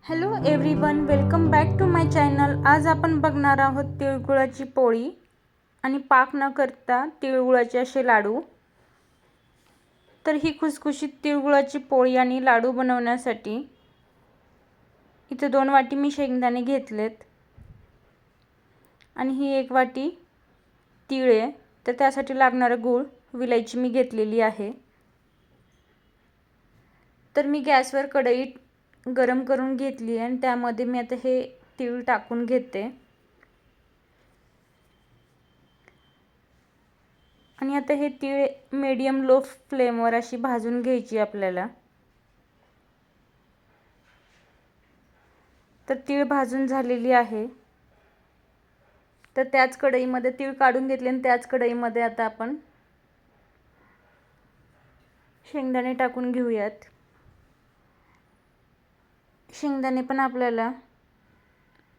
Hello everyone, welcome back to my channel. आज आपण बघणार आहोत तिळगुळाची पोळी आणि पाक न करता तिळगुळाचे असे लाडू. तर ही खुसखुशीत तिळगुळाची पोळी आणि लाडू बनवण्यासाठी इथे 2 वाटी मी शेंगदाणे घेतलेत आणि ही 1 वाटी तीळ आहे. तर त्यासाठी लागणारा गूळ विलायची मी घेतलेली आहे. तर मी गॅसवर कढई गरम करून घेतली आणि त्यामध्ये मी आता हे तीळ टाकून घेते आणि आता हे तीळ मीडियम लो फ्लेमवर अशी भाजून घ्यायची आपल्याला. तर तीळ भाजून झालेली आहे. तर त्याच कढईमध्ये तीळ काढून घेतले आणि त्याच कढईमध्ये आता आपण शेंगदाणे टाकून घेऊयात. शेंगदाणे पण आपल्याला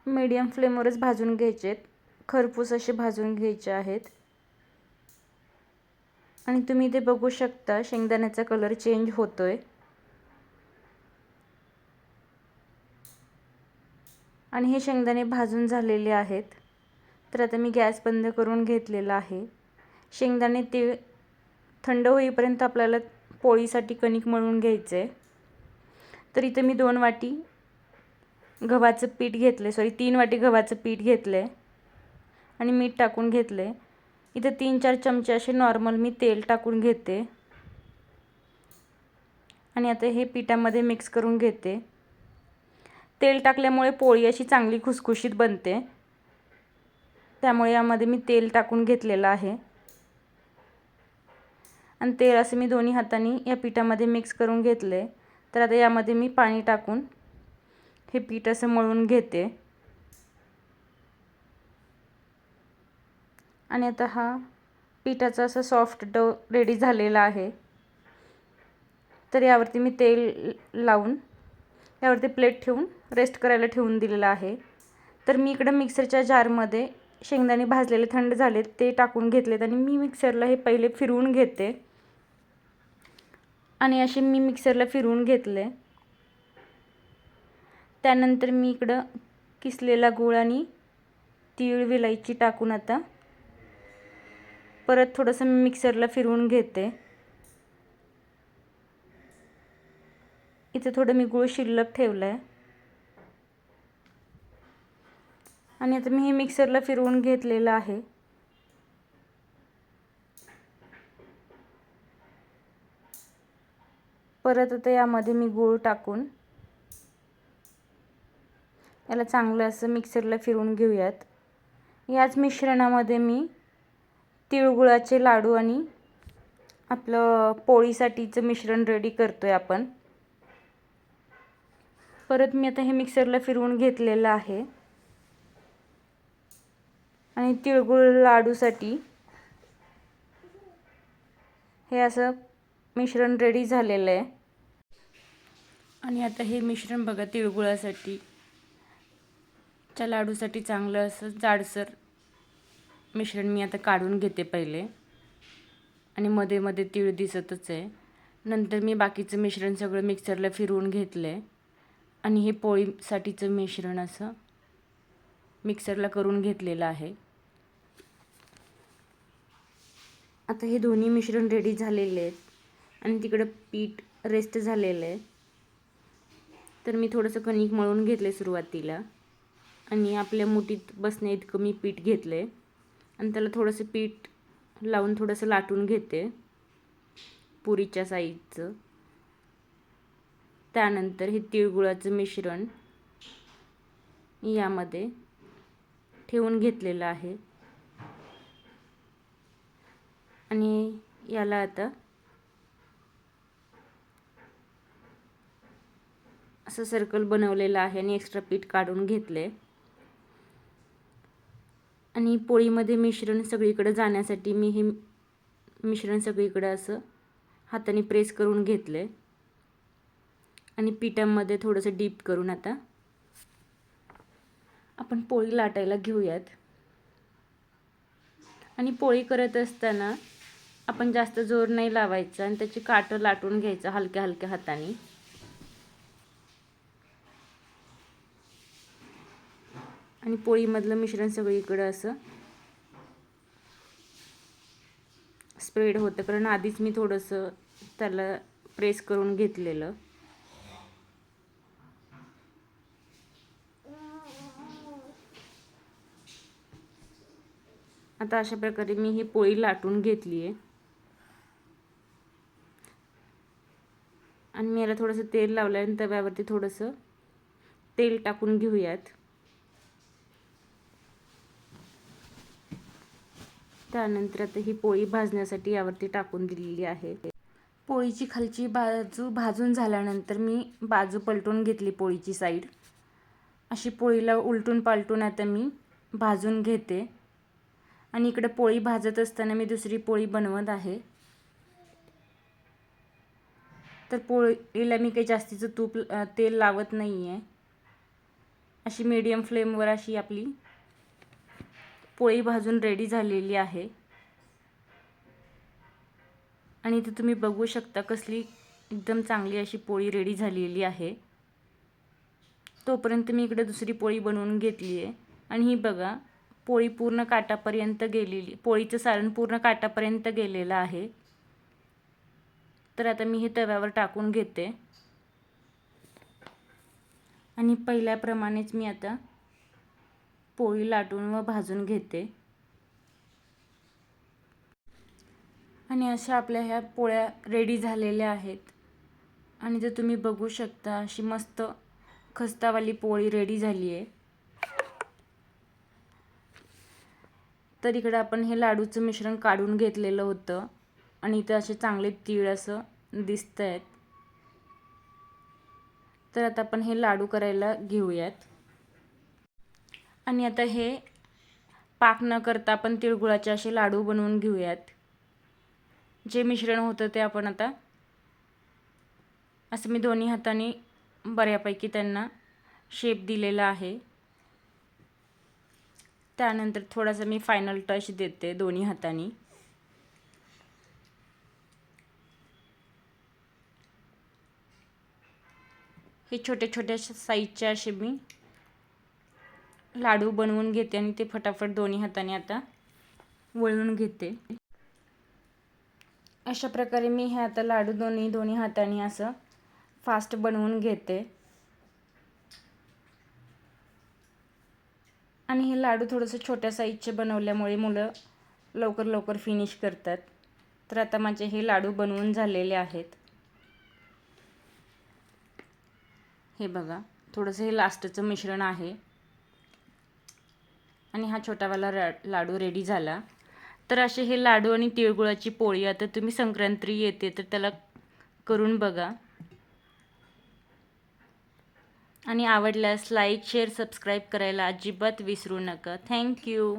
मीडियम फ्लेमवरच भाजून घ्यायचे, खरपूस असे भाजून घ्यायचे आहेत. आणि तुम्ही इथे बघू शकता शेंगदाण्याचा कलर चेंज होतोय. आणि हे शेंगदाणे भाजून झालेले आहेत. तर आता मी गॅस बंद करून घेतलेला आहे. शेंगदाणे तीळ थंड होईपर्यंत आपल्याला पोळीसाठी कणिक मळून घ्यायचे. तर इथे मी 2 वाटी गव्हाचं पीठ घेतले, 3 वाटी गव्हाचं पीठ घेतले आणि मीठ टाकून घेतले. इथे 3-4 चमचे असे नॉर्मल मी तेल टाकून घेते आणि आता हे पिठामध्ये मिक्स करून घेते. तेल टाकल्यामुळे पोळी अशी चांगली खुसखुशीत बनते, त्यामुळे यामध्ये मी तेल टाकून घेतलेलं आहे. आणि तेल असं मी दोन्ही हातांनी या पिठामध्ये मिक्स करून घेतले. तर आता यामध्ये मी पाणी टाकून हे पीठ असं मळून घेते. आणि आता हा पिठाचा असा सॉफ्ट डो रेडी झालेला आहे. तर यावरती मी तेल लावून यावरती प्लेट ठेवून रेस्ट करायला ठेवून दिलेला आहे. तर मी इकडे मिक्सरच्या जारमध्ये शेंगदाणे भाजलेले थंड झालेत ते टाकून घेतलेत आणि मी मिक्सरला हे पहिले फिरवून घेते. आणि असे मी मिक्सरला फिरवून घेतले. त्यानंतर मी इकडं किसलेला गूळ आणि तीळ विलायची टाकून आता परत थोडंसं मी मिक्सरला फिरवून घेते. इथे थोडं मी गूळ शिल्लक ठेवलं आहे आणि आता मी हे मिक्सरला फिरवून घेतलेलं आहे. परत आता यामध्ये मी गूळ टाकून याला चांगलं असं मिक्सरला फिरवून घेऊयात. याच मिश्रणामध्ये मी तिळगुळाचे लाडू आणि आपलं पोळीसाठीचं मिश्रण रेडी करतोय आपण. परत मी आता हे मिक्सरला फिरवून घेतलेलं आहे आणि तिळगुळ लाडूसाठी हे असं मिश्रण रेडी झालेलं आहे. आणि आता हे मिश्रण बघा तिळगुळासाठी च्या लाडूसाठी चांगलं असं जाडसर मिश्रण मी आता काढून घेते पहिले. आणि मध्ये मध्ये तीळ दिसतच आहे. नंतर मी बाकीचं मिश्रण सगळं मिक्सरला फिरवून घेतले आणि हे पोळीसाठीचं मिश्रण असं मिक्सरला करून घेतलेलं आहे. आता हे दोन्ही मिश्रण रेडी झालेले आहेत आणि तिकडं पीठ रेस्ट झालेलं आहे. तर मी थोडंसं कणिक मळून घेतले सुरुवातीला आणि आपल्या मुठीत बसण्या इतकं मी पीठ घेतले आणि त्याला थोडंसं पीठ लावून थोडंसं लाटून घेते पुरीच्या साईजचं. त्यानंतर हे तिळगुळाचं मिश्रण यामध्ये ठेवून घेतलेलं आहे आणि याला आता असं सर्कल बनवलेलं आहे आणि एक्स्ट्रा पीठ काढून घेतले. आणि पोळीमध्ये मिश्रण सगळीकडे जाण्यासाठी मी हे मिश्रण सगळीकडे असं हाताने प्रेस करून घेतले आणि पिठामध्ये थोडंसं डीप करून आता आपण पोळी लाटायला घेऊयात. आणि पोळी करत असताना आपण जास्त जोर नाही लावायचा आणि त्याची काठं लाटून घ्यायचं हलक्या हलक्या हाताने. आणि पोळीमधलं मिश्रण सगळीकडं असं स्प्रेड होतं, कारण आधीच मी थोडंसं त्याला प्रेस करून घेतलेलं. आता अशा प्रकारे मी ही पोळी लाटून घेतली आहे आणि मी याला थोडंसं तेल लावलं आणि तव्यावरती थोडंसं तेल टाकून घेऊयात. त्यानंतर आता ही पोळी भाजण्यासाठी यावरती टाकून दिलेली आहे. पोळीची खालची बाजू भाजून झाल्यानंतर मी बाजू पलटून घेतली पोळीची साईड. अशी पोळीला उलटून पालटून आता मी भाजून घेते आणि इकडे पोळी भाजत असताना मी दुसरी पोळी बनवत आहे. तर पोळीला मी काही जास्तीचं तेल लावत नाही आहे. अशी मीडियम फ्लेमवर अशी आपली पोळी भाजून रेडी झालेली आहे. आणि इथे तुम्ही बघू शकता कसली एकदम चांगली अशी पोळी रेडी झालेली आहे. तोपर्यंत मी इकडे दुसरी पोळी बनवून घेतली आहे आणि ही बघा पोळी पूर्ण काटापर्यंत गेलेली, पोळीचं सारण पूर्ण काटापर्यंत गेलेलं आहे. तर आता मी हे तव्यावर टाकून घेते आणि पहिल्याप्रमाणेच मी आता पोळी लाटून व भाजून घेते. आणि अशा आपल्या ह्या पोळ्या रेडी झालेल्या आहेत. आणि जर तुम्ही बघू शकता अशी मस्त खस्तावाली पोळी रेडी झाली आहे. तर इकडे आपण हे लाडूचं मिश्रण काढून घेतलेलं होतं आणि इथं असे चांगले तीळ असं दिसत आहेत. तर आता आपण हे लाडू करायला घेऊयात. आणि आता हे पाक न करता आपण तिळगुळाचे असे लाडू बनवून घेऊयात. जे मिश्रण होतं ते आपण आता असं मी दोन्ही हाताने बऱ्यापैकी त्यांना शेप दिलेला आहे. त्यानंतर थोडासा मी फायनल टच देते दोन्ही हाताने. हे छोटे छोटे साईजचे असे मी लाडू बनवून घेते आणि ते फटाफट दोन्ही हाताने आता वळून घेते. अशा प्रकारे मी हे आता लाडू दोन्ही हाताने असं फास्ट बनवून घेते. आणि हे लाडू थोडंसं छोट्या साईजचे बनवल्यामुळे मुलं लवकर लवकर फिनिश करतात. तर आता माझे हे लाडू बनवून झालेले आहेत. हे बघा थोडंसं हे लास्टचं मिश्रण आहे आणि हा छोटावाला लाडू रेडी झाला. तर असे हे लाडू आणि तिळगुळाची पोळी आता तुम्ही संक्रांती येते तर त्याला करून बघा. आणि आवडल्यास लाईक, शेअर, सबस्क्राईब करायला अजिबात विसरू नका. थँक्यू.